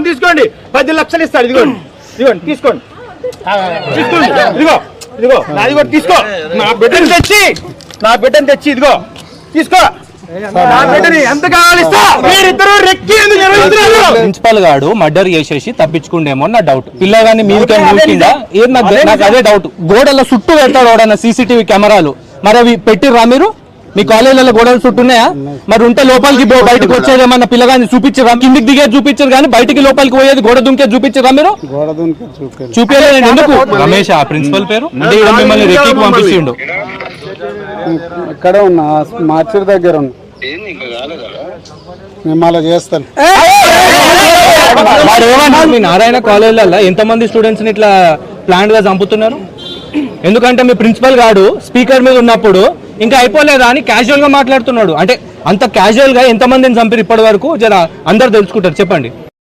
తీసుకోండి 10 లక్షలు ఇస్తాడు. ఇదిగోండి ఇదిగోండి తీసుకోండి తీసుకోండి. ఇదిగో ఇదిగో నాది కూడా తీసుకో. నా బిడ్డను తెచ్చి ఇదిగో తీసుకో. ఎంత కావాలి మీరిద్దరు రెక్కి ప్రిన్సిపల్ గాడు మర్డర్ చేసేసి తప్పించుకుండేమో నా డౌట్. పిల్లగాని మీదికే మూకిందా ఏం నాకు అదే డౌట్. గోడల చుట్టూ పెడతాడు వాడన్న సీసీటీవీ కెమెరాలు, మరి అవి పెట్టిర్రా మీరు? మీ కాలేజీలలో గోడలు చుట్టూ ఉన్నాయా? మరి ఉంటే లోపలికి బయటకు వచ్చేది ఏమన్నా పిల్లగాని చూపించరా? కిందికి దిగే చూపించారు కానీ బయటికి లోపలికి పోయేది గోడ దుంకే చూపించరా మీరు? చూపించలేదు ఎందుకు? రమేష్ ఆ ప్రిన్సిపల్ పేరు అంటే మిమ్మల్ని రెక్కి పంపించిండు. ఇక్కడ ఉన్నా మార్చి దగ్గర ఉన్నా మేము అలా చేస్తాను. వాడు ఏమన్నా మీ నారాయణ కాలేజీలలో ఎంతమంది స్టూడెంట్స్ ని ఇట్లా ప్లాన్ గా చంపుతున్నారు? ఎందుకంటే మీ ప్రిన్సిపల్ గాడు స్పీకర్ మీద ఉన్నప్పుడు ఇంకా అయిపోలేదా అని క్యాజువల్ గా మాట్లాడుతున్నాడు. అంటే అంత క్యాజువల్ గా ఎంతమందిని చంపారు ఇప్పటి వరకు జర అందరు తెలుసుకుంటారు చెప్పండి.